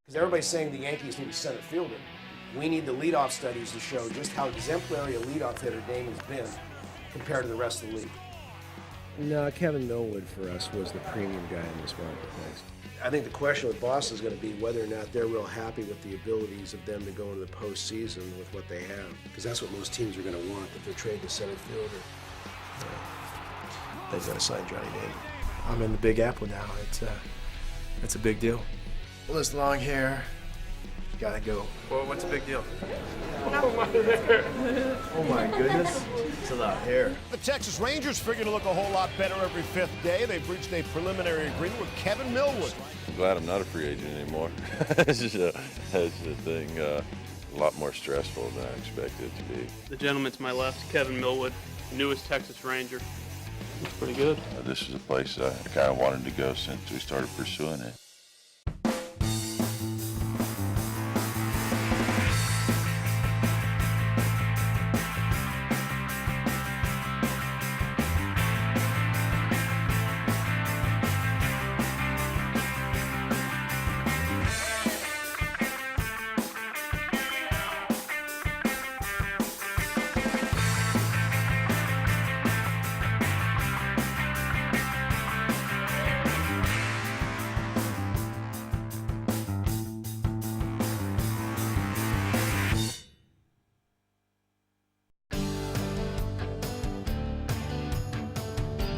Because everybody's saying the Yankees need a center fielder. We need the leadoff studies to show just how exemplary a leadoff hitter Damon's been compared to the rest of the league. No, Kevin Millwood for us was the premium guy in this marketplace. I think the question with Boston is going to be whether or not they're real happy with the abilities of them to go into the postseason with what they have. Because that's what most teams are going to want if they're trading the center fielder. They've got to sign Johnny Damon. I'm in the Big Apple now. It's a big deal. Well, this long hair, gotta go. Well, what's a big deal? Oh my goodness, it's a lot of hair. The Texas Rangers figure to look a whole lot better every fifth day. They've reached a preliminary agreement with Kevin Millwood. I'm glad I'm not a free agent anymore. It's just a thing a lot more stressful than I expected it to be. The gentleman to my left, Kevin Millwood, newest Texas Ranger. It's pretty good. This is a place that I kind of wanted to go since we started pursuing it.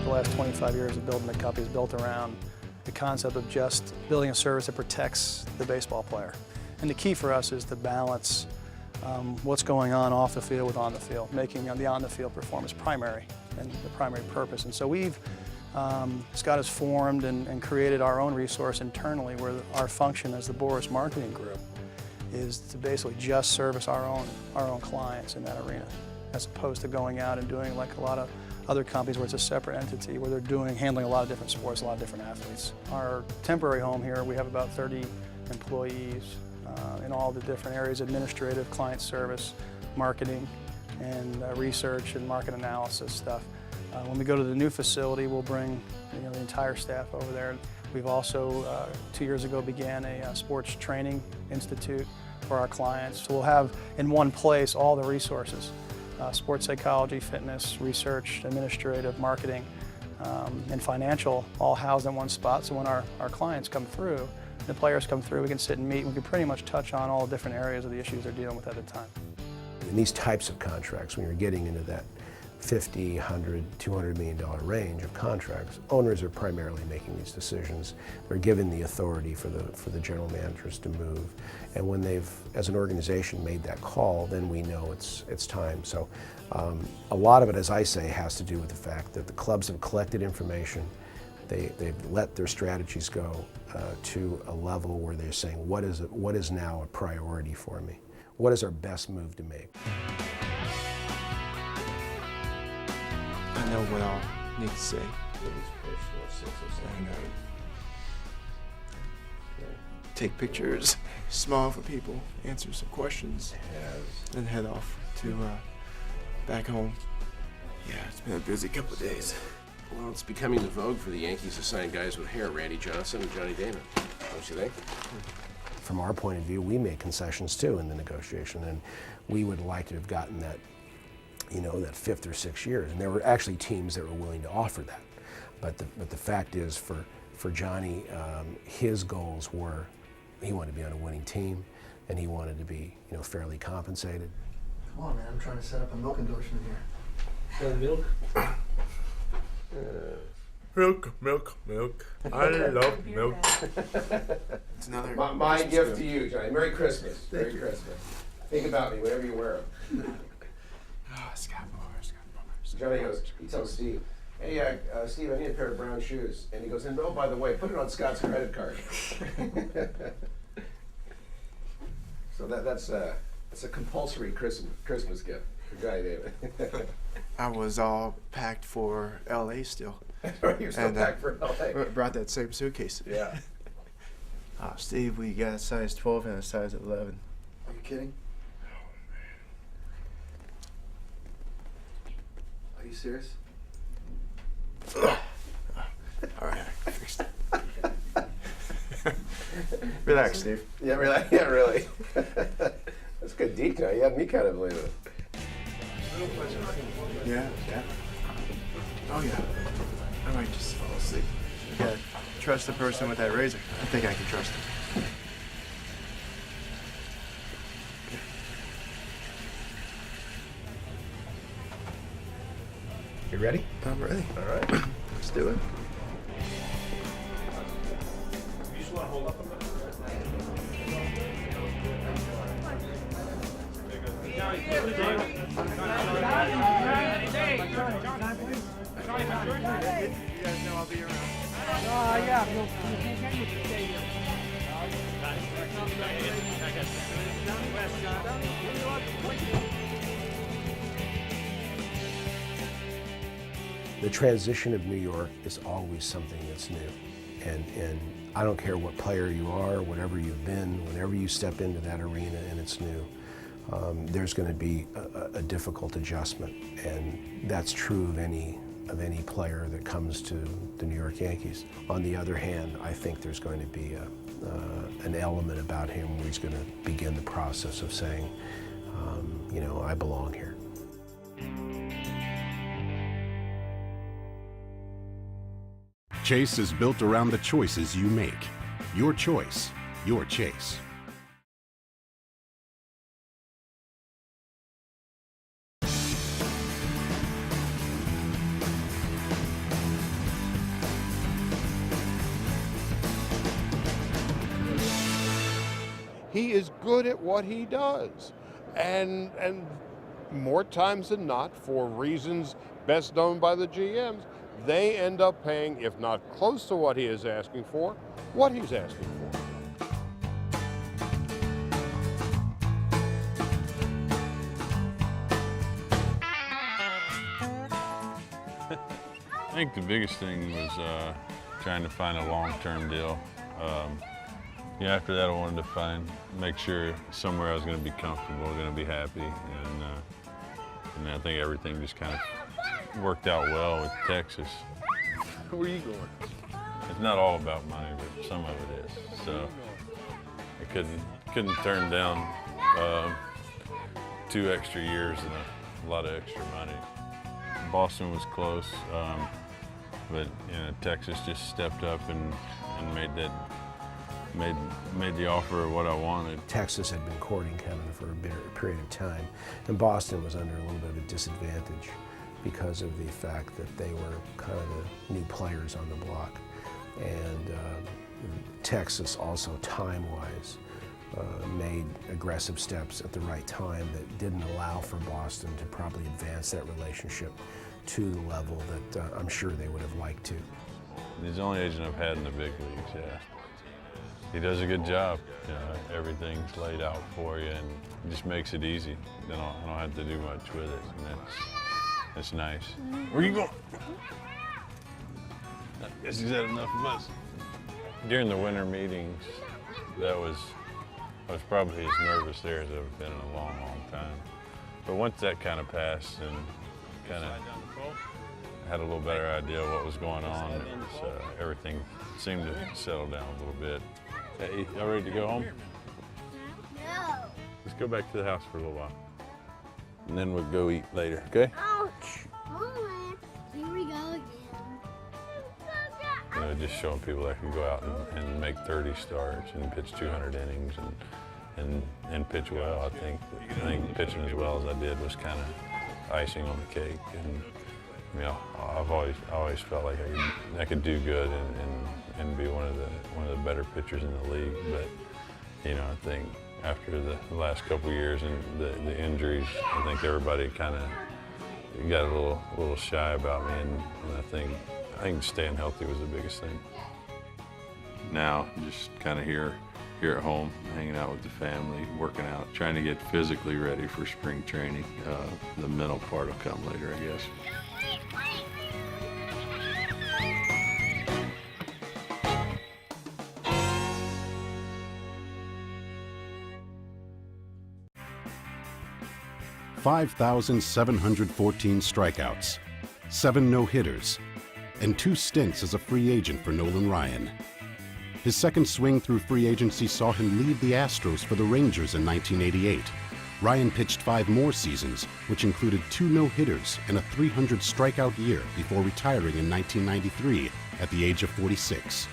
The last 25 years of building the company is built around the concept of just building a service that protects the baseball player. And the key for us is to balance what's going on off the field with on the field, making the on the field performance primary and the primary purpose. And so Scott has formed and created our own resource internally where our function as the Boris Marketing Group is to basically just service our own clients in that arena, as opposed to going out and doing like a lot of other companies where it's a separate entity where they're handling a lot of different sports, a lot of different athletes. Our temporary home here, we have about 30 employees in all the different areas: administrative, client service, marketing, and research and market analysis stuff. When we go to the new facility, we'll bring the entire staff over there. We've also, 2 years ago, began a sports training institute for our clients. So we'll have in one place all the resources. Sports psychology, fitness, research, administrative, marketing, and financial, all housed in one spot. So when our clients come through, the players come through, we can sit and meet, and we can pretty much touch on all the different areas of the issues they're dealing with at the time. In these types of contracts, when you're getting into that $50, $100, $200 million range of contracts, owners are primarily making these decisions. They're given the authority for the general managers to move. And when they've, as an organization, made that call, then we know it's time. So a lot of it, as I say, has to do with the fact that the clubs have collected information. They've let their strategies go to a level where they're saying, what is now a priority for me? What is our best move to make? I know what I'll need to say. Take pictures, smile for people, answer some questions, and head off to back home. Yeah, it's been a busy couple of days. Well, it's becoming the vogue for the Yankees to sign guys with hair, Randy Johnson and Johnny Damon, don't you think? From our point of view, we made concessions too in the negotiation, and we would like to have gotten that, that 5th or 6th years. And there were actually teams that were willing to offer that. But the fact is, for Johnny, his goals were, he wanted to be on a winning team, and he wanted to be, fairly compensated. Come on, man, I'm trying to set up a milk endorsement here. Milk? Milk. I love milk. It's another. My gift to you, Johnny. Merry Christmas. Merry Christmas. Think about me whenever you wear them. Scott bars. Johnny goes, he tells Steve, hey, Steve, I need a pair of brown shoes. And he goes, and oh, by the way, put it on Scott's credit card. So that's a compulsory Christmas gift for Johnny David. I was all packed for LA still. You're still packed for LA. Brought that same suitcase. Yeah. Steve, we got a size 12 and a size 11. Are you kidding? Are you serious? All right, I fixed it. Relax, Steve. Yeah, really. Yeah, really. That's good detail. You have me kind of believing it. Yeah. Oh yeah. I might just fall asleep. Yeah. Trust the person with that razor. I think I can trust him. You ready? I'm ready. All right. Let's do it. The transition of New York is always something that's new. And I don't care what player you are, whatever you've been, whenever you step into that arena and it's new, there's going to be a difficult adjustment. And that's true of any player that comes to the New York Yankees. On the other hand, I think there's going to be an element about him where he's going to begin the process of saying, you know, I belong here. Chase is built around the choices you make. Your choice, your Chase. He is good at what he does. And more times than not, for reasons best known by the GMs, they end up paying, if not close to what he is asking for, what he's asking for. I think the biggest thing was trying to find a long-term deal. Yeah, after that, I wanted to make sure somewhere I was going to be comfortable, going to be happy, and I think everything just kind of worked out well with Texas. Where are you going? It's not all about money, but some of it is. So I couldn't turn down 2 extra years and a lot of extra money. Boston was close, but you know, Texas just stepped up and made the offer of what I wanted. Texas had been courting Kevin for a period of time, and Boston was under a little bit of a disadvantage because of the fact that they were kind of the new players on the block. And Texas also, time-wise, made aggressive steps at the right time that didn't allow for Boston to probably advance that relationship to the level that I'm sure they would have liked to. He's the only agent I've had in the big leagues, yeah. He does a good job. You know, everything's laid out for you, and it just makes it easy. I don't have to do much with it, and that's nice. Where are you going? I guess he's had enough of us. During the winter meetings, I was probably as nervous there as I've been in a long, long time. But once that kind of passed and kind of had a little better idea of what was going on, everything seemed to settle down a little bit. Hey, y'all ready to go home? No. Let's go back to the house for a little while. And then we'll go eat later, okay? Ouch. Alright. Here we go again. You know, just showing people that can go out and make 30 starts and pitch 200 innings and pitch well. I think pitching as well as I did was kind of icing on the cake. And you know, I've always felt like I could do good and be one of the better pitchers in the league. But you know, I think after the last couple of years and the injuries, I think everybody kind of got a little shy about me, and I think staying healthy was the biggest thing. Now, just kind of here at home, hanging out with the family, working out, trying to get physically ready for spring training. The mental part will come later, I guess. 5,714 strikeouts, 7 no-hitters, and 2 stints as a free agent for Nolan Ryan. His second swing through free agency saw him leave the Astros for the Rangers in 1988. Ryan pitched 5 more seasons, which included 2 no-hitters and a 300 strikeout year before retiring in 1993 at the age of 46.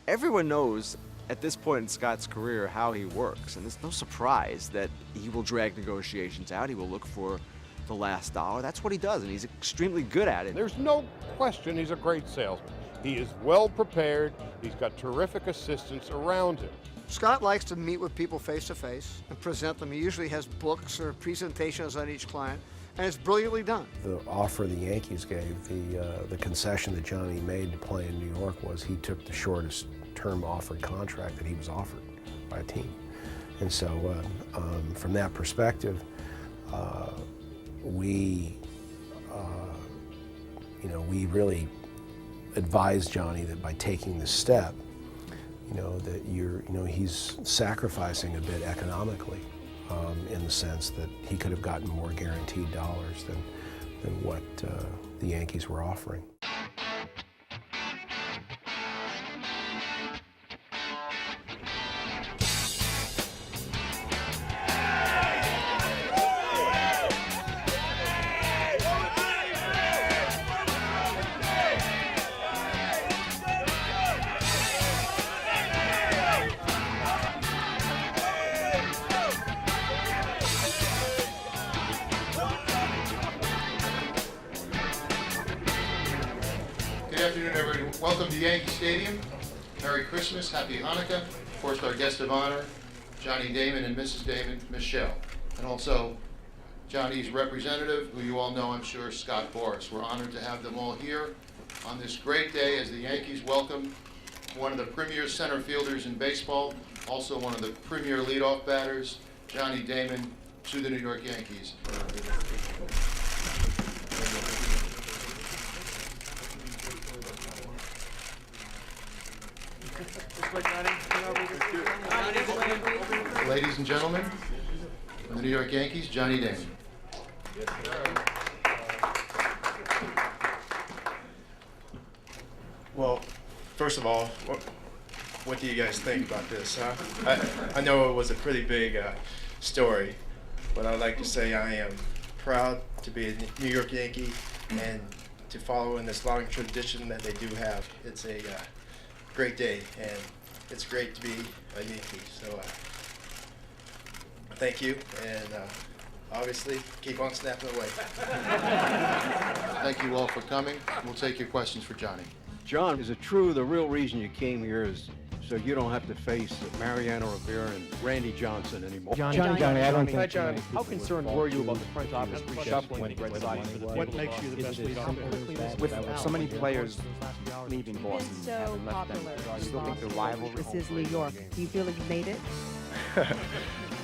Everyone knows at this point in Scott's career how he works, and it's no surprise that he will drag negotiations out. He will look for the last dollar. That's what he does, and he's extremely good at it. There's no question he's a great salesman. He is well prepared. He's got terrific assistants around him. Scott likes to meet with people face to face and present them. He usually has books or presentations on each client, and it's brilliantly done. The offer the Yankees gave, the concession that Johnny made to play in New York was he took the shortest term offered contract that he was offered by a team. And so from that perspective, we really advised Johnny that by taking this step, that he's sacrificing a bit economically in the sense that he could have gotten more guaranteed dollars than what the Yankees were offering. Good afternoon, everyone. Welcome to Yankee Stadium. Merry Christmas, Happy Hanukkah. Of course, our guest of honor, Johnny Damon and Mrs. Damon, Michelle. And also Johnny's representative, who you all know, I'm sure, Scott Boras. We're honored to have them all here on this great day as the Yankees welcome one of the premier center fielders in baseball, also one of the premier leadoff batters, Johnny Damon, to the New York Yankees. Ladies and gentlemen, from the New York Yankees, Johnny Damon. Well, first of all, what do you guys think about this, huh? I know it was a pretty big story, but I'd like to say I am proud to be a New York Yankee and to follow in this long tradition that they do have. It's a great day, and it's great to be a Yankee. So thank you, and obviously keep on snapping away. Thank you all for coming. We'll take your questions for Johnny. John, is it true the real reason you came here is so you don't have to face Mariano Rivera and Randy Johnson anymore? Johnny, I don't think. Hi, John. How concerned were you about the front office reshuffling the Red Sox? What makes you the best leadoff? With so many players leaving Boston, so popular. I still think the rivalry. This is New York. Do you feel like you've made it?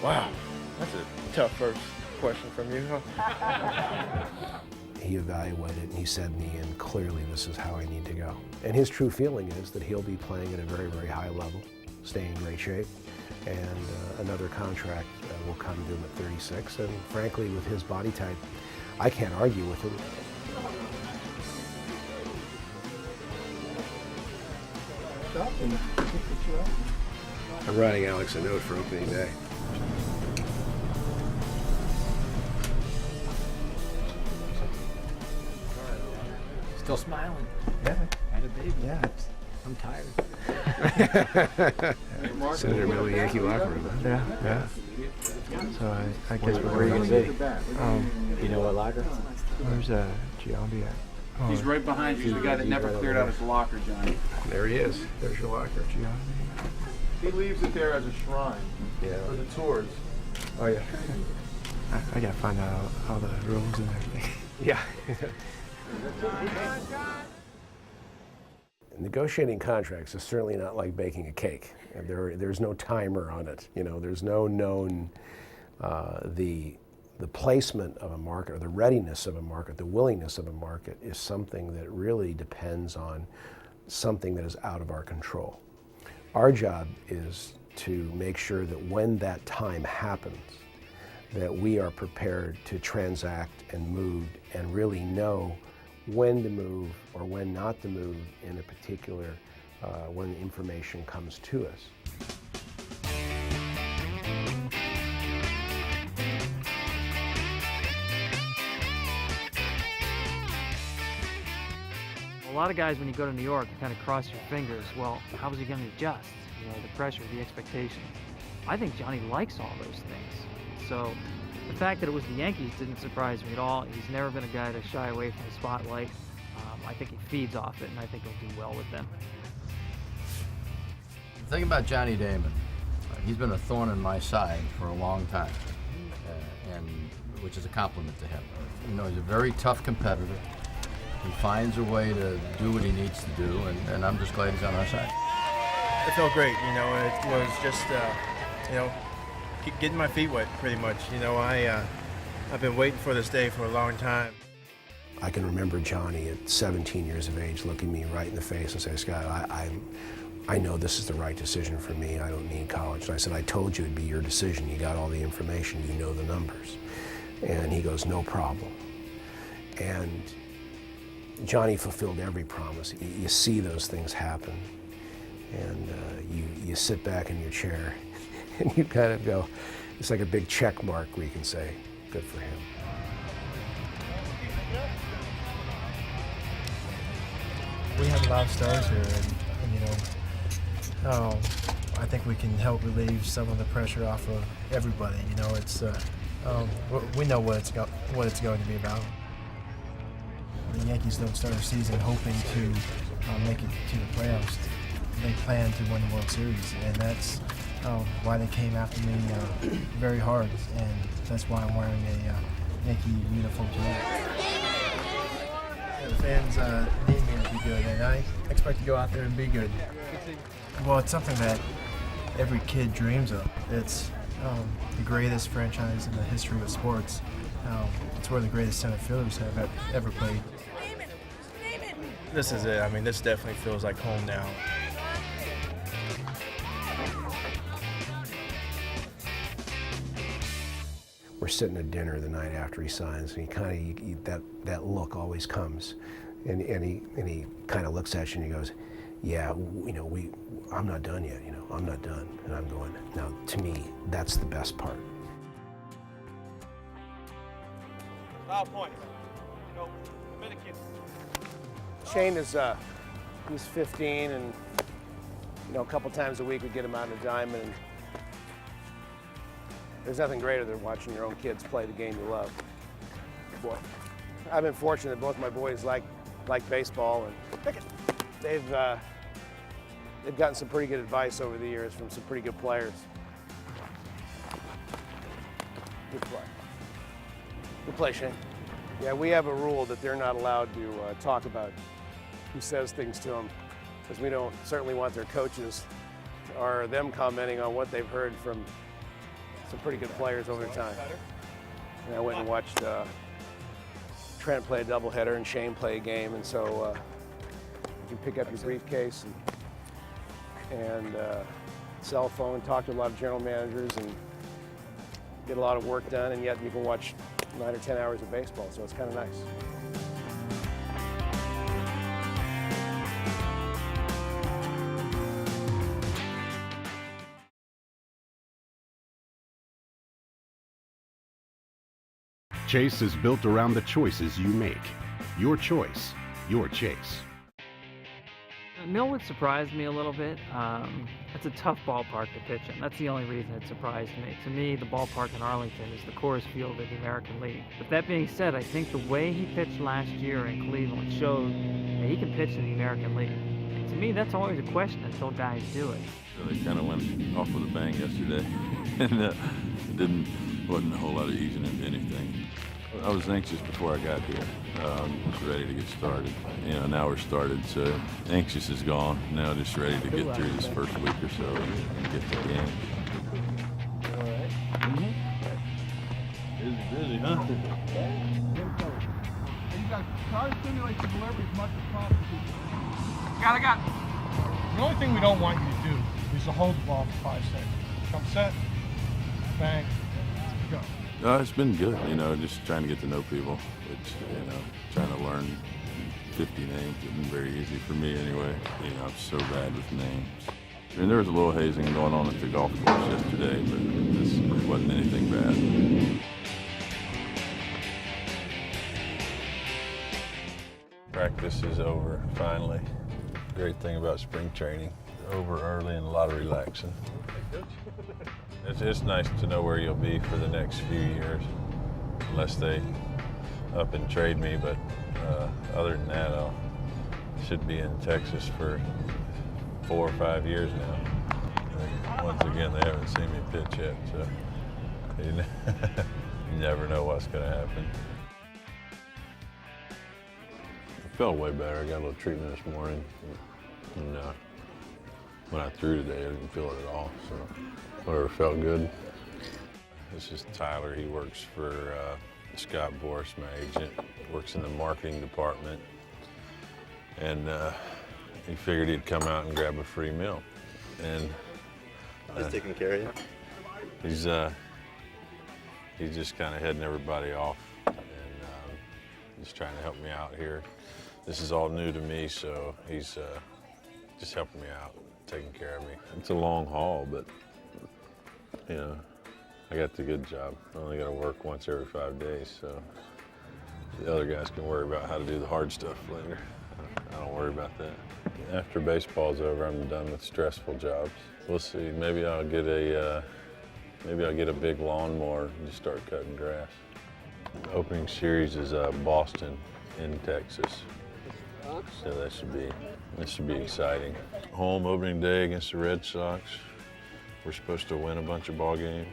Wow, that's a tough first question from you, huh? He evaluated and he said in the end, clearly this is how I need to go. And his true feeling is that he'll be playing at a very, very high level, stay in great shape, and another contract will come to him at 36. And frankly, with his body type, I can't argue with him. I'm writing Alex a note for opening day. Still smiling. Yeah. Had a baby. Yeah. I'm tired. Senator middle of the Yankee locker room. Yeah. Yeah. So I guess where are you gonna be? You know what locker? Where's Giambi at? Oh, He's right behind you. The guy that never cleared out his locker, Johnny. There he is. There's your locker. Giambi. He leaves it there as a shrine for the tours. Oh yeah. I gotta find out all the rules and everything. Yeah. Negotiating contracts is certainly not like baking a cake. There's no timer on it. There's no known the placement of a market or the readiness of a market, the willingness of a market is something that really depends on something that is out of our control. Our job is to make sure that when that time happens, that we are prepared to transact and move and really know when to move or when not to move in a particular, when the information comes to us. A lot of guys, when you go to New York, you kind of cross your fingers. Well, how is he going to adjust? You know, the pressure, the expectation. I think Johnny likes all those things. So the fact that it was the Yankees didn't surprise me at all. He's never been a guy to shy away from the spotlight. I think he feeds off it, and I think he'll do well with them. The thing about Johnny Damon, he's been a thorn in my side for a long time, and which is a compliment to him. You know, he's a very tough competitor. He finds a way to do what he needs to do, and I'm just glad he's on our side. It felt great, you know. It was just, you know, getting my feet wet, pretty much. You know, I've been waiting for this day for a long time. I can remember Johnny at 17 years of age looking me right in the face and say, Scott, I know this is the right decision for me. I don't need college. And I said, I told you it'd be your decision. You got all the information. You know the numbers. And he goes, no problem. And Johnny fulfilled every promise. You see those things happen. And you sit back in your chair and you kind of go, it's like a big check mark where you can say, good for him. We have a lot of stars here, and you know, I think we can help relieve some of the pressure off of everybody. You know, it's we know what it's going to be about. The Yankees don't start their season hoping to make it to the playoffs. They plan to win the World Series, and that's why they came after me very hard, and that's why I'm wearing a Yankee uniform tonight. The fans need me to be good, and I expect to go out there and be good. Well, it's something that every kid dreams of. It's the greatest franchise in the history of sports. It's where the greatest center fielders have ever played. This is it. I mean, this definitely feels like home now. We're sitting at dinner the night after he signs, and he kind of, that look always comes, and he kind of looks at you and he goes, yeah, you know, I'm not done yet, you know, I'm not done. And I'm going, now to me, that's the best part. Foul points. You know, Dominican. Shane is, he's 15, and you know, a couple times a week we get him out in the diamond. And there's nothing greater than watching your own kids play the game you love. Boy, I've been fortunate that both my boys like baseball, and they've gotten some pretty good advice over the years from some pretty good players. Good play. Good play, Shane. Yeah, we have a rule that they're not allowed to talk about who says things to them, because we don't certainly want their coaches or them commenting on what they've heard from some pretty good players over time. And I went and watched Trent play a doubleheader and Shane play a game, and so you can pick up your briefcase and cell phone, talk to a lot of general managers, and get a lot of work done, and yet you can watch 9 or 10 hours of baseball, so it's kind of nice. Chase is built around the choices you make. Your choice, your Chase. Millwood surprised me a little bit. It's a tough ballpark to pitch in. That's the only reason it surprised me. To me, the ballpark in Arlington is the Coors Field of the American League. But that being said, I think the way he pitched last year in Cleveland showed that he can pitch in the American League. And to me, that's always a question until guys do it. They kind of went off with a bang yesterday, and wasn't a whole lot of easing into anything. I was anxious before I got here. Was ready to get started. You know, now we're started, so anxious is gone. Now just ready to get through this first week or so and get to the game. All right. Busy, huh? You got try to stimulate the delivery as much as possible. got. The only thing we don't want you to do is to hold the ball for 5 seconds. Come set, bang, go. It's been good, you know, just trying to get to know people, which, you know, trying to learn 50 names isn't very easy for me anyway. You know, I'm so bad with names. I mean, there was a little hazing going on at the golf course yesterday, but it wasn't anything bad. Practice is over, finally. Great thing about spring training, over early and a lot of relaxing. It's nice to know where you'll be for the next few years, unless they up and trade me, but other than that, I should be in Texas for 4 or 5 years now. Once again, they haven't seen me pitch yet, so you never know what's going to happen. I felt way better. I got a little treatment this morning, and when I threw today, I didn't feel it at all, so whatever felt good. This is Tyler. He works for Scott Boris, my agent, works in the marketing department, and he figured he'd come out and grab a free meal. And he's taking care of you? He's just kind of heading everybody off, and he's trying to help me out here. This is all new to me, so he's just helping me out, taking care of me. It's a long haul, but you know, I got the good job. I only got to work once every 5 days, so the other guys can worry about how to do the hard stuff later. I don't worry about that. After baseball's over, I'm done with stressful jobs. We'll see. Maybe I'll get a big lawnmower and just start cutting grass. The opening series is Boston in Texas, so that should be exciting. Home opening day against the Red Sox. We're supposed to win a bunch of ball games.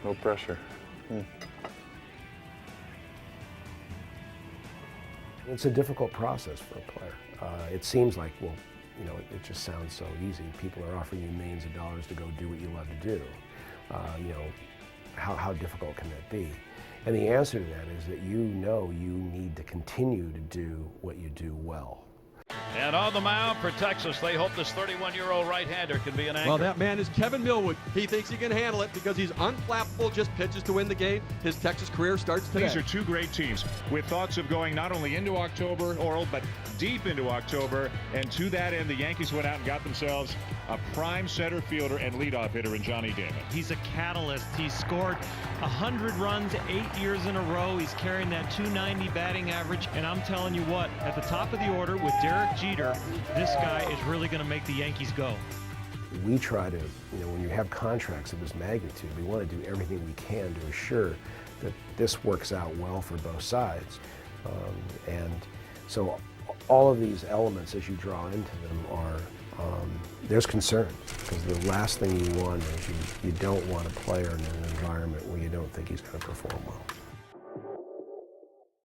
No pressure. It's a difficult process for a player. It seems like, well, you know, it just sounds so easy. People are offering you millions of dollars to go do what you love to do. You know, how difficult can that be? And the answer to that is that you know you need to continue to do what you do well. And on the mound for Texas, they hope this 31-year-old right-hander can be an anchor. Well, that man is Kevin Millwood. He thinks he can handle it because he's unflappable, just pitches to win the game. His Texas career starts today. These are two great teams with thoughts of going not only into October, Oral, but deep into October. And to that end, the Yankees went out and got themselves a prime center fielder and leadoff hitter in Johnny Damon. He's a catalyst. He scored 100 runs 8 years in a row. He's carrying that .290 batting average. And I'm telling you what, at the top of the order with Derek Jeter, this guy is really going to make the Yankees go. We try to, you know, when you have contracts of this magnitude, we want to do everything we can to assure that this works out well for both sides. And so all of these elements, as you draw into them, are there's concern, because the last thing you want is you don't want a player in an environment where you don't think he's going to perform well.